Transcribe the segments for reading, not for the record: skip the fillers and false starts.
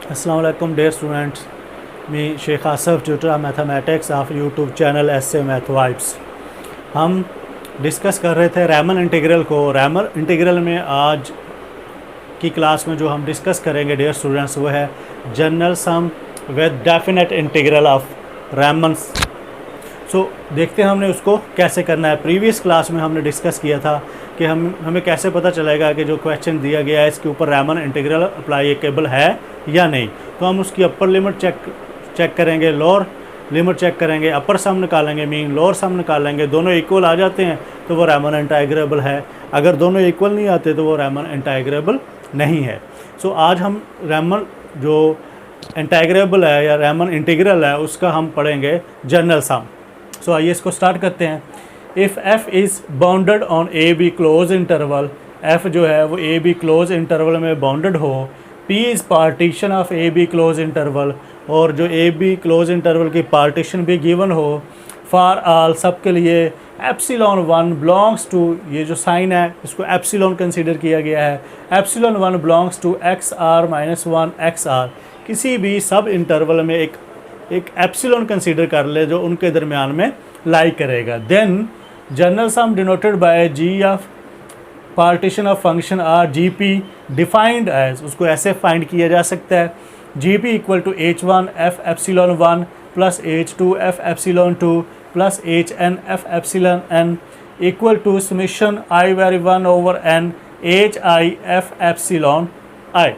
Assalamu alaikum dear students. मी Shaikh Asaf tutor of mathematics of YouTube channel S math vibes. हम discuss कर रहे थे रैमन इंटीग्रल को। रैमन इंटीग्रल में आज की क्लास में जो हम डिस्कस करेंगे डियर स्टूडेंट्स वो है general sum with definite integral of Riemann. देखते हैं हमने उसको कैसे करना है। प्रीवियस क्लास में हमने डिस्कस किया था कि हमें कैसे पता चलेगा कि जो क्वेश्चन दिया गया है इसके ऊपर रैमन इंटीग्रल अप्लाईकेबल है या नहीं। तो हम उसकी अपर लिमिट चेक करेंगे, लोअर लिमिट चेक करेंगे, अपर सम निकालेंगे, मीन लोअर सम निकालेंगे। दोनों इक्वल आ जाते हैं तो वो रैमन इंटीग्रेबल है, अगर दोनों इक्वल नहीं आते तो वो रैमन इंटीग्रेबल नहीं है। आज हम रैमन जो इंटीग्रेबल है या रैमन इंटीग्रल है उसका हम पढ़ेंगे जनरल सम। आइए इसको स्टार्ट करते हैं। If F is bounded on A be close interval, F जो है वो ए बी क्लोज इंटरवल में बाउंडेड हो, P is partition of A be close interval, और जो ए बी क्लोज इंटरवल की पार्टीशन भी गिवन हो फॉर ऑल, सब के लिए एप्सिलॉन 1 बिलोंग्स टू, ये जो साइन है इसको एप्सिलॉन कंसीडर किया गया है, epsilon 1 belongs to X R minus 1 X R. किसी भी सब इंटरवल में एक एप्सिलॉन कंसीडर कर ले जो उनके दरमियान में लाई करेगा। Then general sum denoted by G of partition of function R G P defined as, उसको ऐसे फाइंड किया जा सकता है G P equal to H1 F epsilon 1 plus H2 F epsilon 2 plus HN F epsilon n equal to summation I vary 1 over n HI F epsilon I।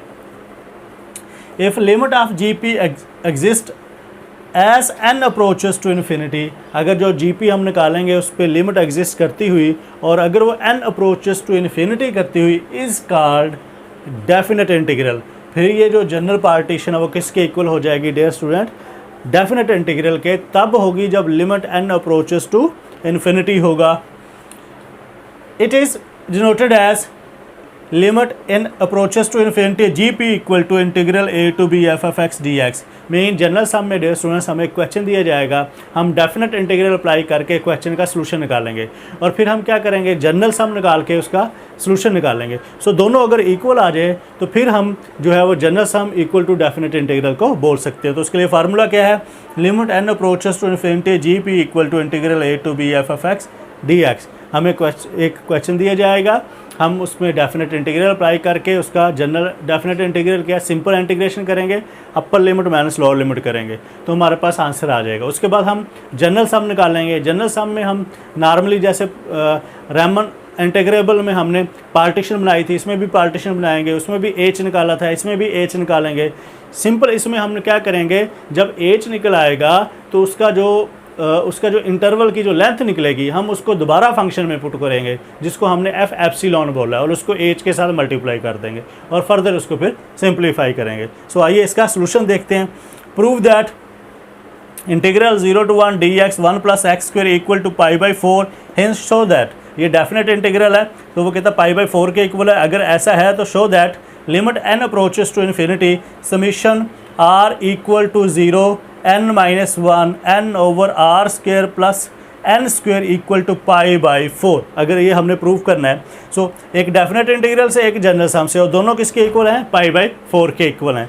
If limit of G P exist as n approaches to infinity, अगर जो G P हम निकालेंगे उस पर limit exist करती हुई और अगर वो n अप्रोचेस टू इन्फिनिटी करती हुई इज़ कॉल्ड डेफिनेट इंटीग्रल। फिर ये जो जनरल पार्टीशन है वो किसके इक्वल हो जाएगी डियर स्टूडेंट? डेफिनेट इंटीग्रल के। तब होगी जब limit n approaches to infinity होगा। It is denoted as limit n approaches to infinity G P equal to integral a to b F F X D X. Main general sum में dear students हमें question दिया जाएगा, हम definite integral apply करके question का solution निकालेंगे और फिर हम क्या करेंगे जनरल सम निकाल के उसका सलूशन निकालेंगे। दोनों अगर इक्वल आ जाए तो फिर हम जो है वो general sum equal to definite integral को बोल सकते हैं। तो उसके लिए फार्मूला क्या है? Limit n approaches to infinity G P equal to integral a to b F F X D X. हमें एक क्वेश्चन दिया जाएगा, हम उसमें डेफिनेट इंटीग्रल अप्लाई करके उसका जनरल डेफिनेट इंटीग्रल क्या सिंपल इंटीग्रेशन करेंगे, upper limit minus lower limit करेंगे तो हमारे पास आंसर आ जाएगा। उसके बाद हम जनरल सम निकालेंगे। जनरल सम में हम नॉर्मली जैसे रैमन इंटीग्रेबल में हमने पार्टीशन बनाई थी, इसमें भी पार्टीशन बनाएंगे, उसमें भी h निकाला था, इसमें भी h निकालेंगे। सिंपल इसमें हम क्या करेंगे, जब h निकल आएगा तो उसका जो इंटरवल की जो लेंथ निकलेगी हम उसको दोबारा फंक्शन में पुट करेंगे जिसको हमने एफ एप्सिलॉन बोला है और उसको एच के साथ मल्टीप्लाई कर देंगे और फर्दर उसको फिर सिंप्लीफाई करेंगे। आइए इसका सॉल्यूशन देखते हैं। Prove that integral 0 to 1 dx 1 plus X square equal to pi by 4, hence show that, ये डेफिनेट इंटीग्रल है तो वो कहता है पाई बाई 4 के इक्वल है। अगर ऐसा है तो show that limit n approaches to infinity summation r equal to 0 n minus 1 n over R square plus n square equal to pi by 4। अगर ये हमने प्रूव करना है एक डेफिनेट इंटीग्रल से एक जनरल सम से, और दोनों किसके इक्वल हैं? पाई बाई 4 के इक्वल हैं।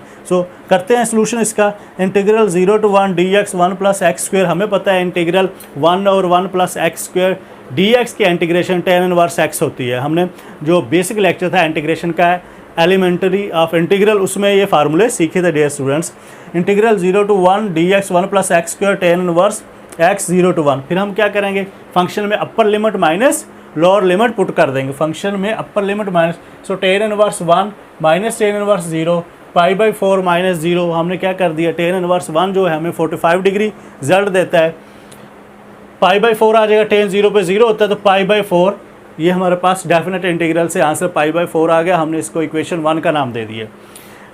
करते हैं सॉल्यूशन इसका। Integral 0 to 1 dx 1 plus X square, हमें पता है इंटीग्रल 1 और 1 प्लस एक्स स्क्वेयर dx की इंटीग्रेशन tan इनवर्स x होती है। हमने जो बेसिक लेक्चर था इंटीग्रेशन का एलिमेंट्री ऑफ इंटीग्रल उसमें ये फार्मूले सीखे थे dear students. Integral 0 to 1 dx 1 plus X square tan inverse x 0 to 1। फिर हम क्या करेंगे, फंक्शन में upper limit minus lower limit put कर देंगे। फंक्शन में upper limit minus tan inverse 1 minus tan inverse 0 pi by 4 minus 0। हमने क्या कर दिया, tan इनवर्स 1 जो है हमें 45 डिग्री रिजल्ट देता है, पाई बाई 4 आ जाएगा, tan 0 पे 0 होता है तो पाई बाई 4, ये हमारे पास डेफिनेट इंटीग्रल से आंसर पाई बाई 4 आ गया। हमने इसको इक्वेशन 1 का नाम दे दिया।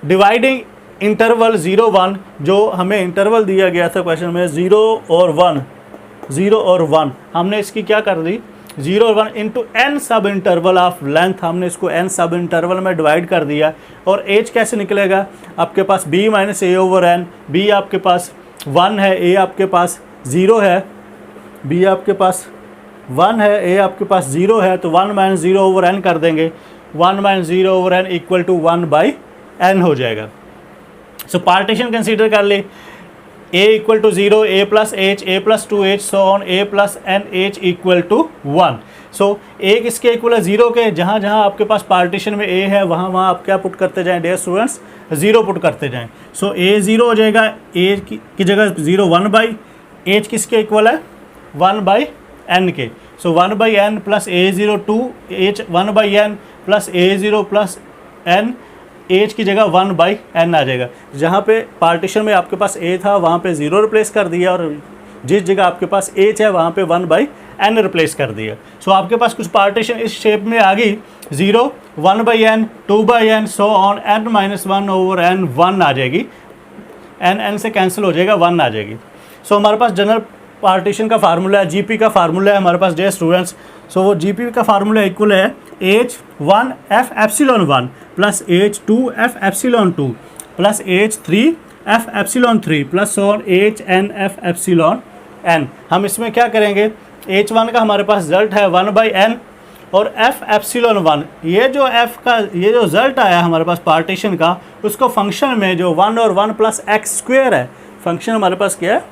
डिवाइडिंग इंटरवल 0 1, जो हमें इंटरवल दिया गया था क्वेश्चन में 0 और 1, हमने इसकी क्या कर दी 0 और 1 इंटू n सब इंटरवल ऑफ लेंथ, हमने इसको n सब इंटरवल में डिवाइड कर दिया। और h कैसे निकलेगा, आपके पास b माइनस ए ओवर n, b आपके पास 1 है, a आपके पास 0 है, b आपके पास 1 है, a आपके पास 0 है, तो 1 माइनस 0 ओवर n कर देंगे। 1 minus 0 over n equal to 1 by n हो जाएगा। सो पार्टीशन कंसीडर कर ले, a equal to 0, a plus H, a plus 2h, so on a plus N H equal to 1। So a किसके equal है 0 के, जहाँ जहाँ आपके पास पार्टीशन में a है वहाँ वहाँ आप क्या पुट करते जाएं डियर स्टूडेंट्स, 0 पुट करते जाएं। सो a 0 हो जाएगा, a की जगह 0 1 बाई h किसके इक्वल है 1 बाई n के। So 1 by n plus a0 2 h 1 by n plus a0 plus n, H की जगह 1 बाई n आ जाएगा। जहाँ पे पार्टीशन में आपके पास a था वहाँ पे 0 रिप्लेस कर दिया, और जिस जगह आपके पास h है वहाँ पे 1 बाई n रिप्लेस कर दिया। सो आपके पास कुछ पार्टीशन इस शेप में आ गई, 0 1 by n 2 by n so on n minus 1 over n 1 आ जाएगी, n से कैंसिल हो जाएगा 1 आ जाएगी। सो हमारे पास जनरल पार्टीशन का फार्मूला है, जीपी का फार्मूला है हमारे पास डियर स्टूडेंट्स। सो वो जीपी का फार्मूला इक्वल है h1 f epsilon 1 plus h2 f epsilon 2 plus h3 f epsilon 3 plus और hn f एप्सिलॉन n। हम इसमें क्या करेंगे, h1 का हमारे पास रिजल्ट है 1 बाई n और f एप्सिलॉन 1, ये जो f का ये जो रिजल्ट आया हमारे पास पार्टीशन का, उसको फंक्शन में जो 1 और 1 प्लस एक्स स्क्वेयर है, फंक्शन हमारे पास क्या है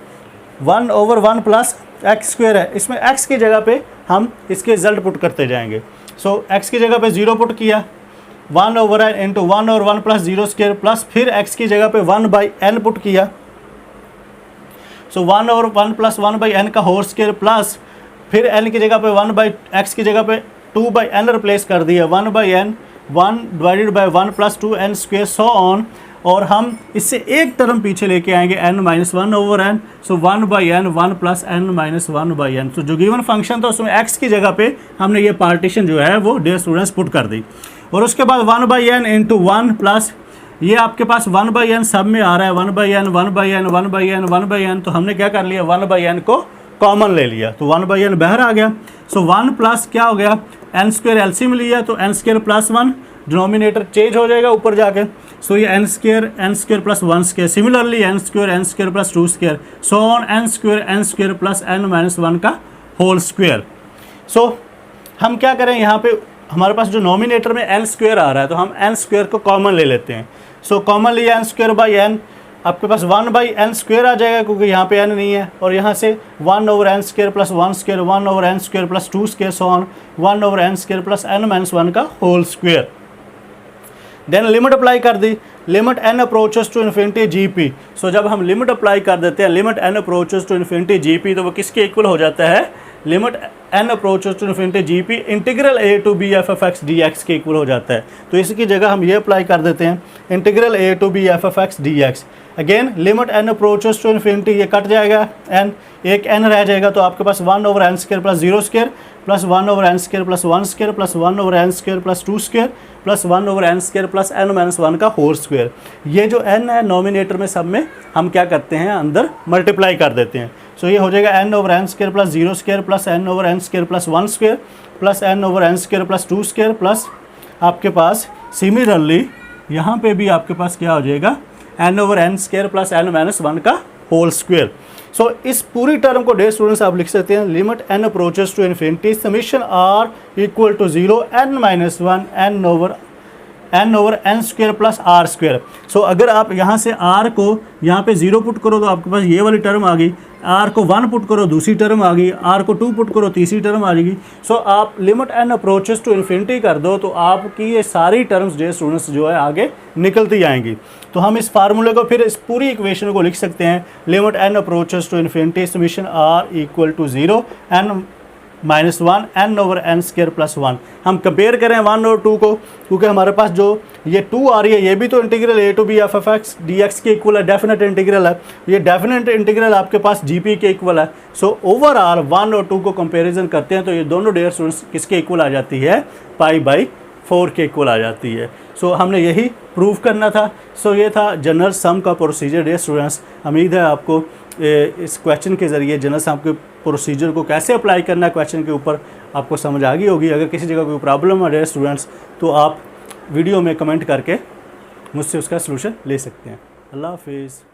1 ओवर 1 प्लस एक्स स्क्वेयर है, इसमें x की जगह पे हम इसके रिजल्ट पुट करते जाएंगे। सो x की जगह पे 0 पुट किया, 1 ओवर n इंटू 1 और 1 प्लस 0 स्क्वेयर प्लस फिर x की जगह पे 1 बाई n पुट किया। सो 1 ओवर 1 प्लस 1 बाई n का होल स्क्वेयर प्लस फिर n की जगह पे 1 बाई x की जगह पे 2 बाई n रिप्लेस कर दिया, 1 by n 1 divided by 1 plus 2n square so on, और हम इससे एक टर्म पीछे लेके आएंगे n minus 1 over n। So 1 by n 1 plus n minus 1 by n। तो जो गिवन फंक्शन था उसमें x की जगह पे हमने ये पार्टीशन जो है वो डियर स्टूडेंट्स पुट कर दी, और उसके बाद 1 बाई n इंटू 1 प्लस ये आपके पास 1 बाई n सब में आ रहा है, 1 by n 1 by n 1 by n 1 by n, तो हमने क्या कर लिया 1 बाई n को कॉमन ले लिया, तो 1 बाई n बाहर आ गया। सो 1 प्लस क्या हो गया n स्क्वेयर एलसीएम लिया तो n square plus 1, denominator change हो जाएगा ऊपर जाके। सो ये n square plus 1 square, similarly n square plus 2 square so on n square plus n minus 1 का होल स्क्वेयर। सो हम क्या करें, यहाँ पे हमारे पास जो नोमिनेटर में n स्क्वेयर आ रहा है तो हम n स्क्वेयर को कॉमन ले लेते हैं। सो कॉमन लिया n स्क्वेयर बाई n, आपके पास 1 बाई n स्क्वेयर आ जाएगा क्योंकि यहाँ पे n नहीं है, और यहाँ से 1 over n square plus 1 square 1 over n square plus 2 square so on 1 over n square plus n minus 1 का whole square. Then limit apply कर दी, limit n approaches to infinity GP. So जब हम लिमिट अप्लाई कर देते हैं limit n approaches to infinity GP, तो वो किसके इक्वल हो जाता है, limit n approaches to infinity GP integral a to b F F X D X के इक्वल हो जाता है। तो इसकी जगह हम ये अप्लाई कर देते हैं integral a to b F F X D X. Again limit n approaches to infinity, ये कट जाएगा n, एक n रह जाएगा, तो आपके पास 1 over n square plus 0 square plus 1 over n square plus 1 square plus 1 over n square plus 2 square plus 1 over n square plus n minus 1 का whole square. ये जो n है नोमिनेटर में सब में हम क्या करते हैं अंदर मल्टीप्लाई कर देते हैं। सो ये हो जाएगा n over n square plus 0 square plus n over n square plus 1 square plus n over n square plus 2 square plus आपके पास सिमिलरली यहाँ पे भी आपके पास क्या हो जाएगा n over n square plus n minus 1 का होल स्क्वेयर। सो इस पूरी टर्म को डियर स्टूडेंट्स आप लिख सकते हैं limit n approaches to infinity summation r equal to 0 n minus 1 n over n square plus r square. So अगर आप यहाँ से r को यहाँ पे 0 पुट करो तो आपके पास ये वाली टर्म आ गई, r को 1 पुट करो दूसरी टर्म आ गई, r को 2 पुट करो तीसरी टर्म आ जाएगी। सो आप limit n approaches to infinity कर दो तो आपकी ये सारी टर्म्स डियर स्टूडेंट्स जो है आगे निकलती आएंगी। तो हम इस फार्मूले को फिर इस पूरी इक्वेशन को लिख सकते हैं limit n approaches to infinity summation r equal to 0 n minus 1 n over n square plus 1। हम कंपेयर करें 1 और 2 को, क्योंकि हमारे पास जो ये 2 आ रही है ये भी तो integral a to b F F X D X के इक्वल है, डेफिनेट इंटीग्रल है, ये डेफिनेट इंटीग्रल आपके पास जीपी के इक्वल है। सो ओवरऑल 1 और 2 को कंपैरिजन करते हैं तो ये दोनों डियर स्टूडेंट्स किसके इक्वल आ जाती है, पाई बाई 4 के इक्वल आ जाती है। सो हमने यही प्रूव करना था। सो ये था जनरल सम का प्रोसीजर डियर स्टूडेंट्स। उम्मीद है आपको इस क्वेश्चन के ज़रिए जनरल सम के प्रोसीजर को कैसे अप्लाई करना है क्वेश्चन के ऊपर आपको समझ आ गई होगी। अगर किसी जगह कोई प्रॉब्लम है डियर स्टूडेंट्स तो आप वीडियो में कमेंट करके मुझसे उसका सलूशन ले सकते हैं। अल्लाह हाफिज़।